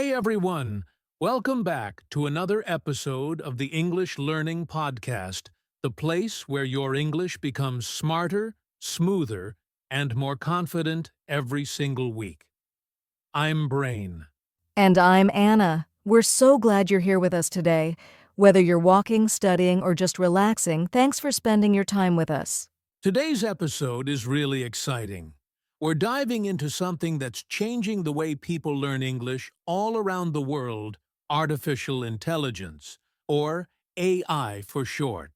Hey everyone! Welcome back to another episode of the English Learning Podcast, the place where your English becomes smarter, smoother, and more confident every single week. I'm Brain. And I'm Anna. We're so glad you're here with us today. Whether you're walking, studying, or just relaxing, thanks for spending your time with us. Today's episode is really exciting. We're diving into something that's changing the way people learn English all around the world, artificial intelligence, or AI for short.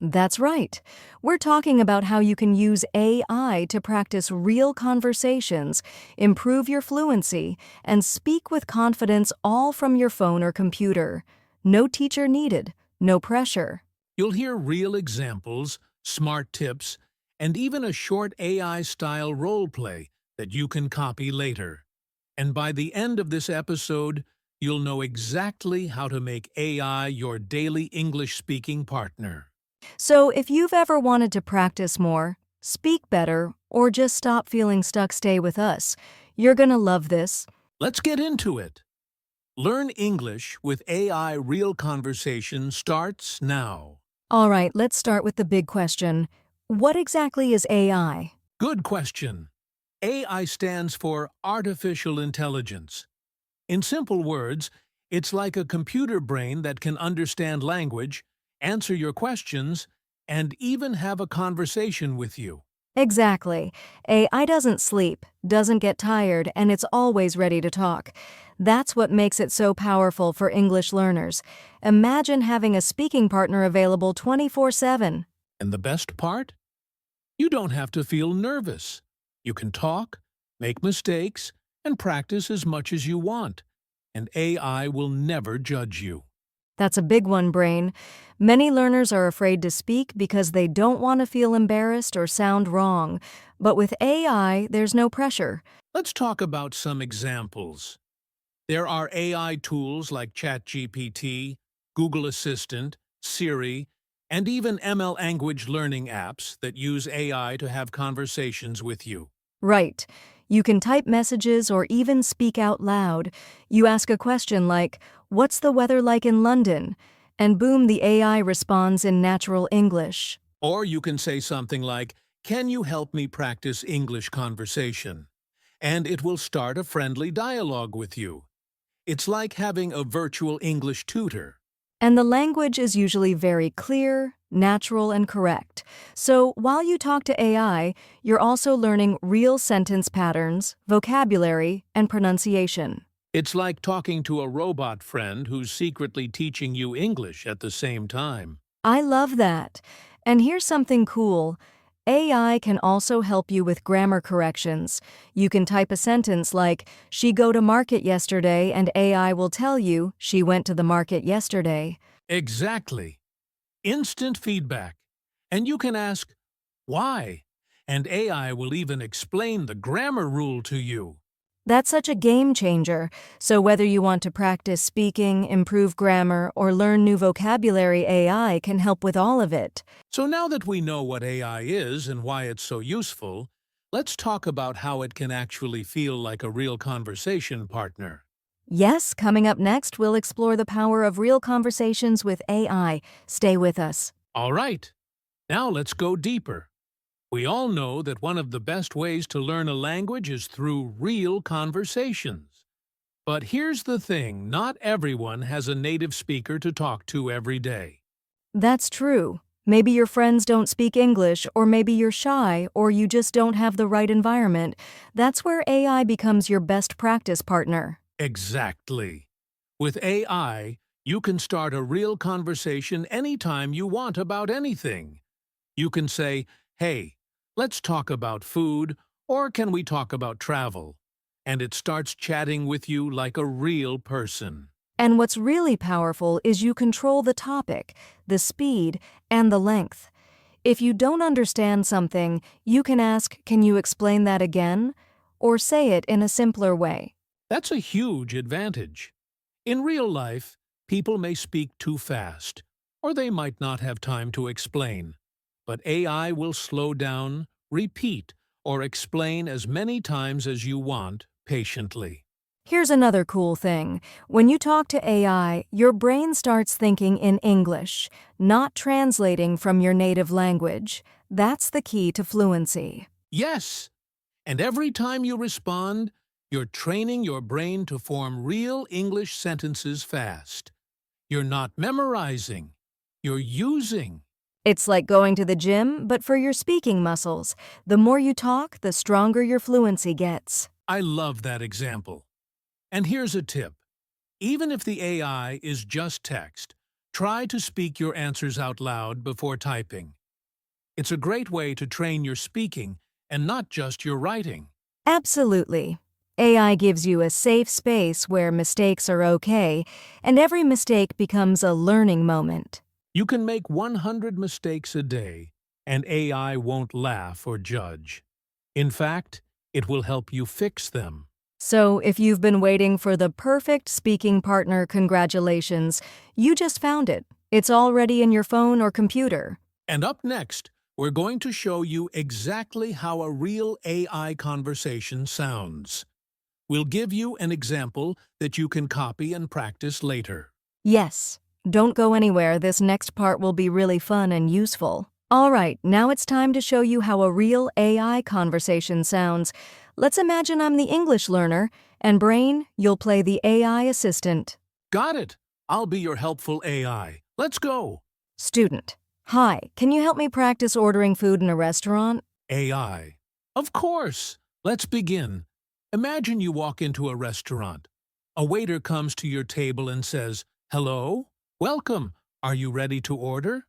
That's right. We're talking about how you can use AI to practice real conversations, improve your fluency, and speak with confidence all from your phone or computer. No teacher needed, no pressure. You'll hear real examples, smart tips, and even a short AI-style role play that you can copy later. And by the end of this episode, you'll know exactly how to make AI your daily English-speaking partner. So, if you've ever wanted to practice more, speak better, or just stop feeling stuck, stay with us. You're gonna love this. Let's get into it. Learn English with AI Real Conversation starts now. All right, let's start with the big question. What exactly is AI? Good question. AI stands for Artificial Intelligence. In simple words, it's like a computer brain that can understand language, answer your questions, and even have a conversation with you. Exactly. AI doesn't sleep, doesn't get tired, and it's always ready to talk. That's what makes it so powerful for English learners. Imagine having a speaking partner available 24/7. And the best part? You don't have to feel nervous. You can talk, make mistakes, and practice as much as you want. And AI will never judge you. That's a big one, Brain. Many learners are afraid to speak because they don't want to feel embarrassed or sound wrong. But with AI, there's no pressure. Let's talk about some examples. There are AI tools like ChatGPT, Google Assistant, Siri, and even ML language learning apps that use AI to have conversations with you. Right. You can type messages or even speak out loud. You ask a question like, "What's the weather like in London?" And boom, the AI responds in natural English. Or you can say something like, "Can you help me practice English conversation?" And it will start a friendly dialogue with you. It's like having a virtual English tutor. And the language is usually very clear, natural, and correct. So while you talk to AI, you're also learning real sentence patterns, vocabulary, and pronunciation. It's like talking to a robot friend who's secretly teaching you English at the same time. I love that. And here's something cool. AI can also help you with grammar corrections. You can type a sentence like, "She go to market yesterday," and AI will tell you, "She went to the market yesterday." Exactly. Instant feedback. And you can ask, "Why?" And AI will even explain the grammar rule to you. That's such a game changer. So whether you want to practice speaking, improve grammar, or learn new vocabulary, AI can help with all of it. So now that we know what AI is and why it's so useful, let's talk about how it can actually feel like a real conversation partner. Yes, coming up next, we'll explore the power of real conversations with AI. Stay with us. All right, now let's go deeper. We all know that one of the best ways to learn a language is through real conversations. But here's the thing, not everyone has a native speaker to talk to every day. That's true. Maybe your friends don't speak English, or maybe you're shy, or you just don't have the right environment. That's where AI becomes your best practice partner. Exactly. With AI, you can start a real conversation anytime you want about anything. You can say, "Hey, let's talk about food," or "Can we talk about travel?" And it starts chatting with you like a real person. And what's really powerful is you control the topic, the speed, and the length. If you don't understand something, you can ask, "Can you explain that again?" Or say it in a simpler way. That's a huge advantage. In real life, people may speak too fast, or they might not have time to explain. But AI will slow down, repeat, or explain as many times as you want, patiently. Here's another cool thing. When you talk to AI, your brain starts thinking in English, not translating from your native language. That's the key to fluency. Yes, and every time you respond, you're training your brain to form real English sentences fast. You're not memorizing, you're using. It's like going to the gym, but for your speaking muscles. The more you talk, the stronger your fluency gets. I love that example. And here's a tip. Even if the AI is just text, try to speak your answers out loud before typing. It's a great way to train your speaking and not just your writing. Absolutely. AI gives you a safe space where mistakes are okay, and every mistake becomes a learning moment. You can make 100 mistakes a day, and AI won't laugh or judge. In fact, it will help you fix them. So, if you've been waiting for the perfect speaking partner, congratulations, you just found it. It's already in your phone or computer. And up next, we're going to show you exactly how a real AI conversation sounds. We'll give you an example that you can copy and practice later. Yes. Don't go anywhere, this next part will be really fun and useful. Alright, now it's time to show you how a real AI conversation sounds. Let's imagine I'm the English learner, and Brain, you'll play the AI assistant. Got it! I'll be your helpful AI. Let's go! Student. Hi, can you help me practice ordering food in a restaurant? AI. Of course! Let's begin. Imagine you walk into a restaurant. A waiter comes to your table and says, "Hello? Welcome. Are you ready to order?"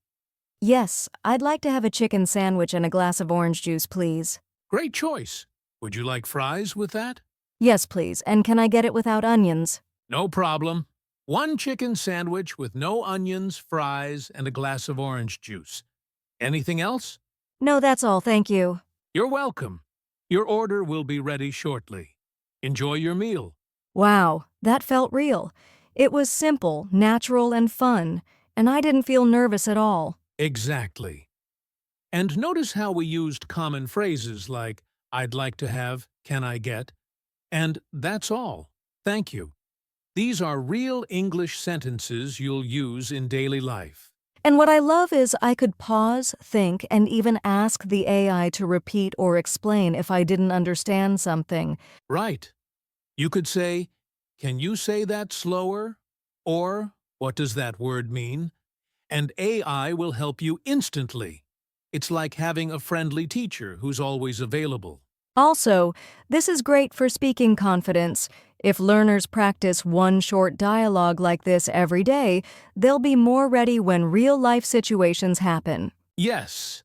Yes, I'd like to have a chicken sandwich and a glass of orange juice, please. Great choice. Would you like fries with that? Yes, please, and can I get it without onions? No problem. One chicken sandwich with no onions, fries, and a glass of orange juice. Anything else? No, that's all, thank you. You're welcome. Your order will be ready shortly. Enjoy your meal. Wow, that felt real. It was simple, natural, and fun, and I didn't feel nervous at all. Exactly. And notice how we used common phrases like, "I'd like to have," "Can I get?" and "That's all." Thank you. These are real English sentences you'll use in daily life. And what I love is I could pause, think, and even ask the AI to repeat or explain if I didn't understand something. Right. You could say, "Can you say that slower?" Or, "What does that word mean?" And AI will help you instantly. It's like having a friendly teacher who's always available. Also, this is great for speaking confidence. If learners practice one short dialogue like this every day, they'll be more ready when real-life situations happen. Yes.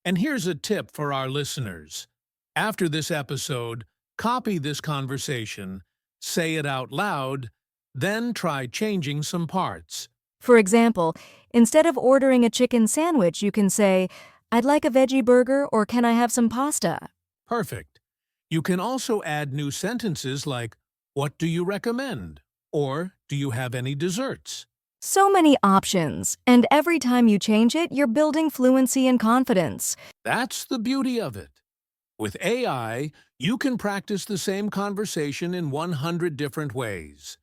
And here's a tip for our listeners. After this episode, copy this conversation, say it out loud, then try changing some parts. For example, instead of ordering a chicken sandwich, you can say, "I'd like a veggie burger or can I have some pasta?" Perfect. You can also add new sentences like, "What do you recommend?" Or, "Do you have any desserts?" So many options, and every time you change it, you're building fluency and confidence. That's the beauty of it. With AI, you can practice the same conversation in 100 different ways,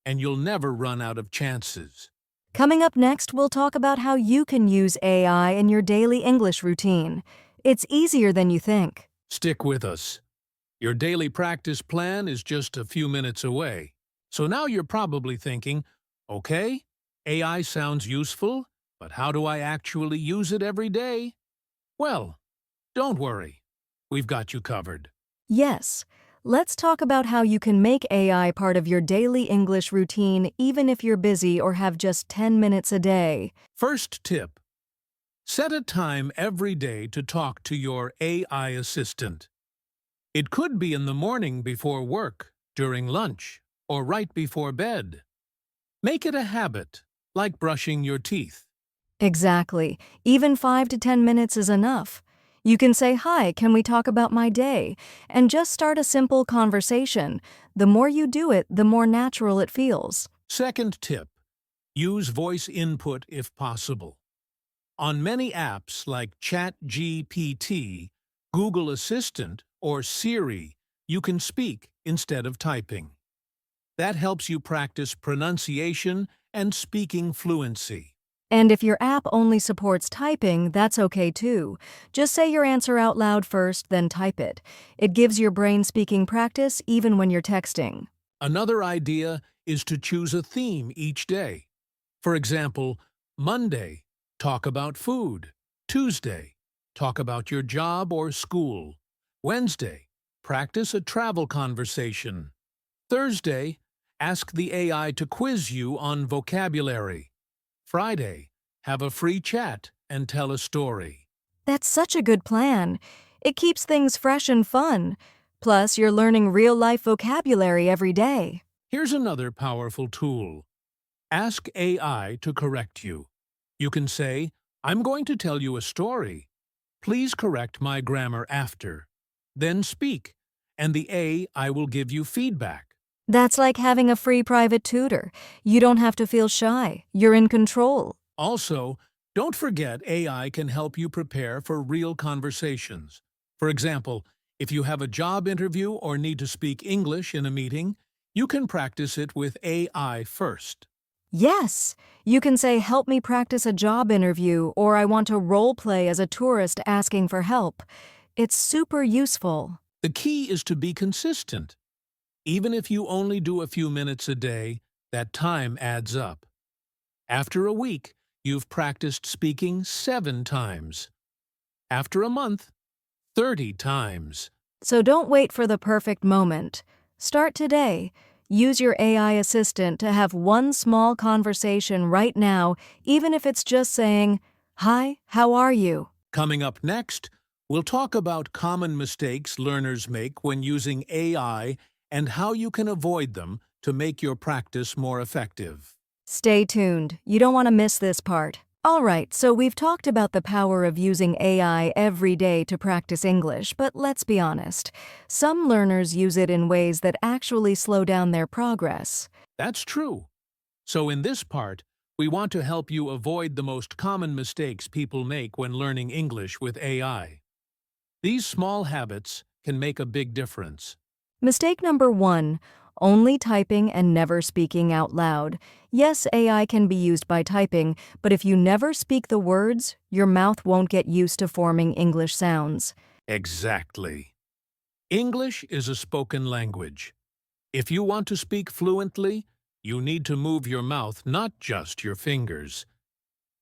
and you'll never run out of chances. Coming up next, we'll talk about how you can use AI in your daily English routine. It's easier than you think. Stick with us. Your daily practice plan is just a few minutes away. So now you're probably thinking, okay, AI sounds useful, but how do I actually use it every day? Well, don't worry. We've got you covered. Yes, let's talk about how you can make AI part of your daily English routine even if you're busy or have just 10 minutes a day. First tip. Set a time every day to talk to your AI assistant. It could be in the morning before work, during lunch, or right before bed. Make it a habit, like brushing your teeth. Exactly. Even 5 to 10 minutes is enough. You can say, "Hi, can we talk about my day?" and just start a simple conversation. The more you do it, the more natural it feels. Second tip. Use voice input if possible. On many apps like ChatGPT, Google Assistant, or Siri, you can speak instead of typing. That helps you practice pronunciation and speaking fluency. And if your app only supports typing, that's okay too. Just say your answer out loud first, then type it. It gives your brain speaking practice even when you're texting. Another idea is to choose a theme each day. For example, Monday, talk about food. Tuesday, talk about your job or school. Wednesday, practice a travel conversation. Thursday, ask the AI to quiz you on vocabulary. Friday, have a free chat and tell a story. That's such a good plan. It keeps things fresh and fun. Plus, you're learning real-life vocabulary every day. Here's another powerful tool. Ask AI to correct you. You can say, "I'm going to tell you a story. Please correct my grammar after." Then speak, and the AI will give you feedback. That's like having a free private tutor. You don't have to feel shy. You're in control. Also, don't forget AI can help you prepare for real conversations. For example, if you have a job interview or need to speak English in a meeting, you can practice it with AI first. Yes, you can say, "Help me practice a job interview," or "I want to role play as a tourist asking for help." It's super useful. The key is to be consistent. Even if you only do a few minutes a day, that time adds up. After a week, you've practiced speaking 7 times. After a month, 30 times. So don't wait for the perfect moment. Start today. Use your AI assistant to have one small conversation right now, even if it's just saying, "Hi, how are you?" Coming up next, we'll talk about common mistakes learners make when using AI and how you can avoid them to make your practice more effective. Stay tuned. You don't want to miss this part. All right, so we've talked about the power of using AI every day to practice English, but let's be honest. Some learners use it in ways that actually slow down their progress. That's true. So in this part, we want to help you avoid the most common mistakes people make when learning English with AI. These small habits can make a big difference. Mistake number 1, only typing and never speaking out loud. Yes, AI can be used by typing, but if you never speak the words, your mouth won't get used to forming English sounds. Exactly. English is a spoken language. If you want to speak fluently, you need to move your mouth, not just your fingers.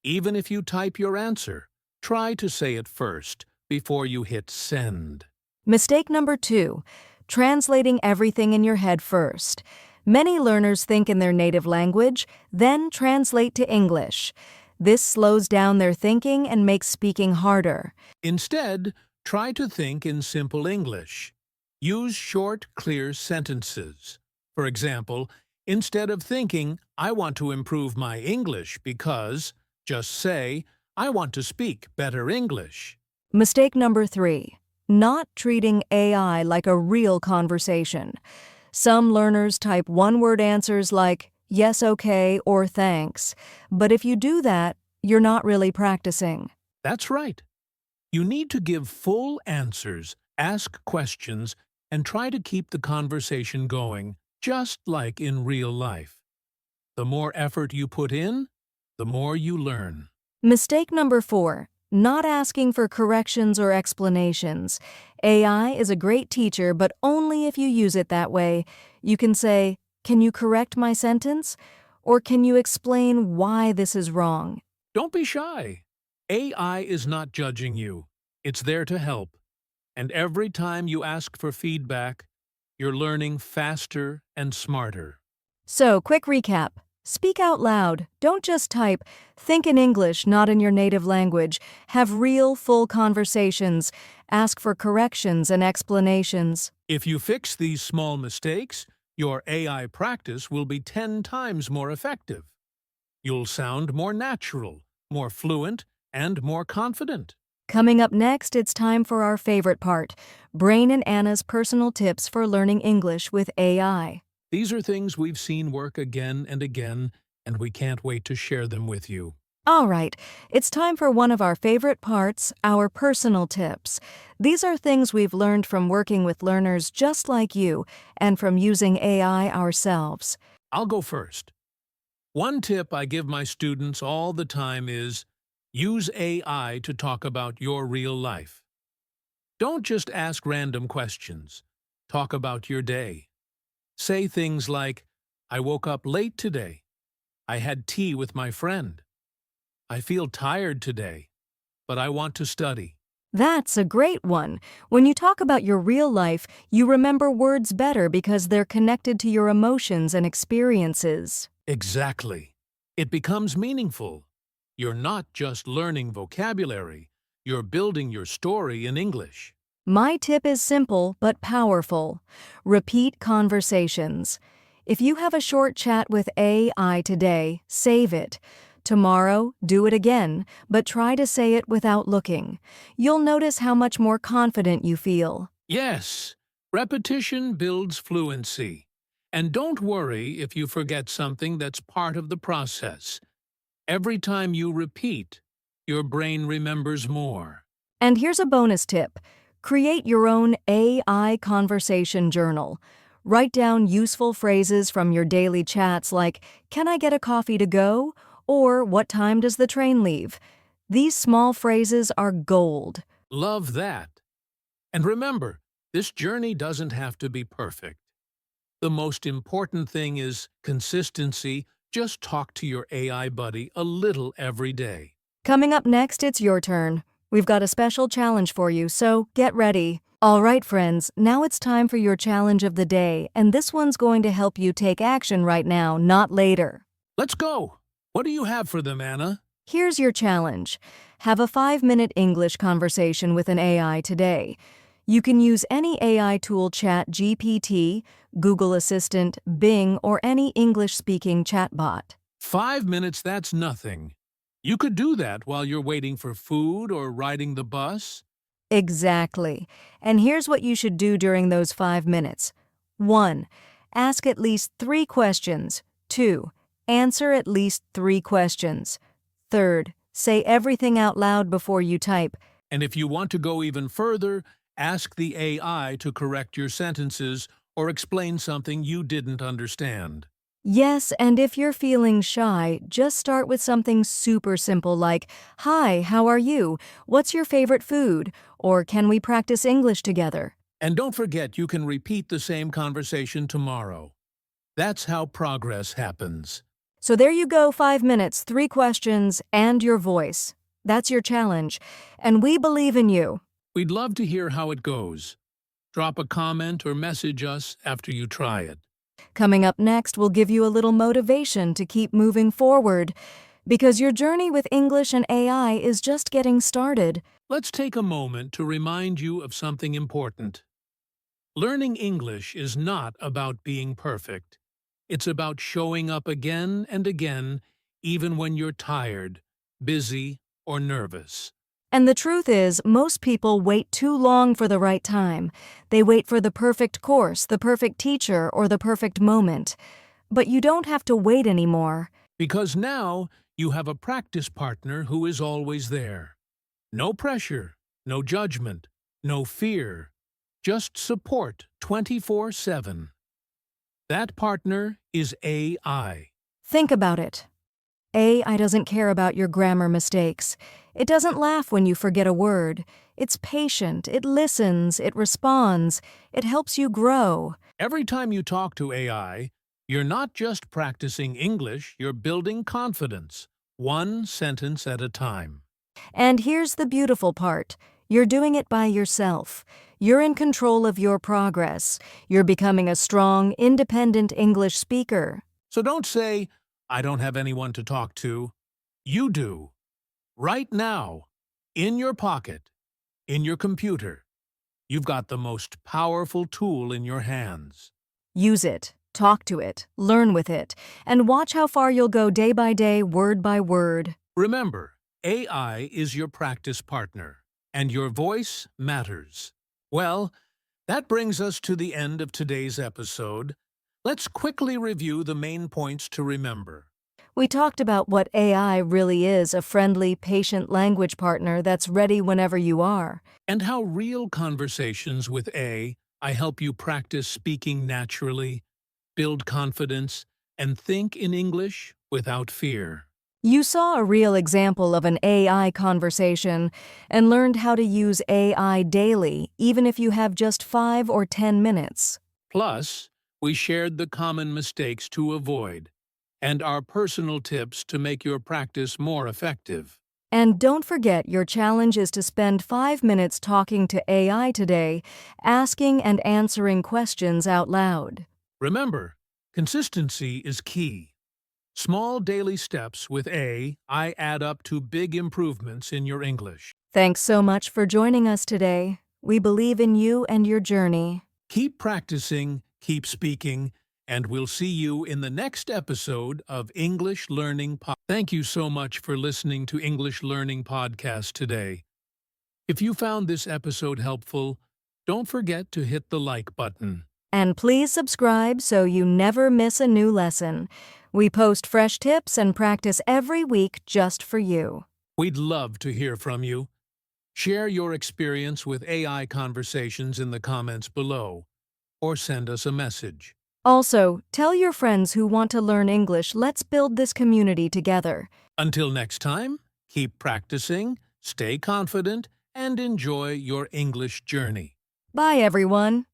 Even if you type your answer, try to say it first before you hit send. Mistake number 2, translating everything in your head first. Many learners think in their native language, then translate to English. This slows down their thinking and makes speaking harder. Instead, try to think in simple English. Use short, clear sentences. For example, instead of thinking, "I want to improve my English because," just say, "I want to speak better English." Mistake number 3, not treating AI like a real conversation. Some learners type one-word answers like, "Yes, okay," or "Thanks." But if you do that, you're not really practicing. That's right. You need to give full answers, ask questions, and try to keep the conversation going, just like in real life. The more effort you put in, the more you learn. Mistake number 4, not asking for corrections or explanations. AI is a great teacher, but only if you use it that way. You can say, "Can you correct my sentence?" Or "Can you explain why this is wrong?" Don't be shy. AI is not judging you. It's there to help. And every time you ask for feedback, you're learning faster and smarter. So, quick recap. Speak out loud. Don't just type. Think in English, not in your native language. Have real, full conversations. Ask for corrections and explanations. If you fix these small mistakes, your AI practice will be 10 times more effective. You'll sound more natural, more fluent, and more confident. Coming up next, it's time for our favorite part, Brain and Anna's personal tips for learning English with AI. These are things we've seen work again and again, and we can't wait to share them with you. All right, it's time for one of our favorite parts, our personal tips. These are things we've learned from working with learners just like you and from using AI ourselves. I'll go first. One tip I give my students all the time is use AI to talk about your real life. Don't just ask random questions. Talk about your day. Say things like, I woke up late today. I had tea with my friend. I feel tired today, but I want to study. That's a great one. When you talk about your real life, you remember words better because they're connected to your emotions and experiences. Exactly. It becomes meaningful. You're not just learning vocabulary, you're building your story in English. My tip is simple but powerful. Repeat conversations. If you have a short chat with AI today, save it. Tomorrow, do it again, but try to say it without looking. You'll notice how much more confident you feel. Yes, repetition builds fluency. And don't worry if you forget something that's part of the process. Every time you repeat, your brain remembers more. And here's a bonus tip. Create your own AI conversation journal. Write down useful phrases from your daily chats like, "Can I get a coffee to go?" or "What time does the train leave?" These small phrases are gold. Love that. And remember, this journey doesn't have to be perfect. The most important thing is consistency. Just talk to your AI buddy a little every day. Coming up next, it's your turn. We've got a special challenge for you, so get ready. All right, friends, now it's time for your challenge of the day, and this one's going to help you take action right now, not later. Let's go. What do you have for them, Anna? Here's your challenge. Have a 5-minute English conversation with an AI today. You can use any AI tool, ChatGPT, Google Assistant, Bing, or any English-speaking chatbot. 5 minutes, that's nothing. You could do that while you're waiting for food or riding the bus. Exactly. And here's what you should do during those 5 minutes. 1. Ask at least 3 questions. 2. Answer at least 3 questions. 3rd, say everything out loud before you type. And if you want to go even further, ask the AI to correct your sentences or explain something you didn't understand. Yes, and if you're feeling shy, just start with something super simple like, "Hi, how are you? What's your favorite food?" Or "Can we practice English together?" And don't forget, you can repeat the same conversation tomorrow. That's how progress happens. So there you go, 5 minutes, 3 questions, and your voice. That's your challenge, and we believe in you. We'd love to hear how it goes. Drop a comment or message us after you try it. Coming up next, we'll give you a little motivation to keep moving forward, because your journey with English and AI is just getting started. Let's take a moment to remind you of something important. Learning English is not about being perfect. It's about showing up again and again, even when you're tired, busy, or nervous. And the truth is, most people wait too long for the right time. They wait for the perfect course, the perfect teacher, or the perfect moment. But you don't have to wait anymore. Because now you have a practice partner who is always there. No pressure, no judgment, no fear, just support 24/7. That partner is AI. Think about it. AI doesn't care about your grammar mistakes. It doesn't laugh when you forget a word. It's patient, it listens, it responds, it helps you grow. Every time you talk to AI, you're not just practicing English, you're building confidence, one sentence at a time. And here's the beautiful part. You're doing it by yourself. You're in control of your progress. You're becoming a strong, independent English speaker. So don't say, I don't have anyone to talk to. You do. Right now, in your pocket, in your computer, you've got the most powerful tool in your hands. Use it, talk to it, learn with it, and watch how far you'll go day by day, word by word. Remember, AI is your practice partner, and your voice matters. Well, that brings us to the end of today's episode. Let's quickly review the main points to remember. We talked about what AI really is, a friendly, patient language partner that's ready whenever you are. And how real conversations with AI help you practice speaking naturally, build confidence, and think in English without fear. You saw a real example of an AI conversation and learned how to use AI daily, even if you have just 5 or 10 minutes. Plus, we shared the common mistakes to avoid and our personal tips to make your practice more effective. And don't forget, your challenge is to spend 5 minutes talking to AI today, asking and answering questions out loud. Remember, consistency is key. Small daily steps with AI add up to big improvements in your English. Thanks so much for joining us today. We believe in you and your journey. Keep practicing, keep speaking, and we'll see you in the next episode of English Learning Podcast. Thank you so much for listening to English Learning Podcast today. If you found this episode helpful, don't forget to hit the like button. And please subscribe so you never miss a new lesson. We post fresh tips and practice every week just for you. We'd love to hear from you. Share your experience with AI conversations in the comments below, or send us a message. Also, tell your friends who want to learn English. Let's build this community together. Until next time, keep practicing, stay confident, and enjoy your English journey. Bye, everyone.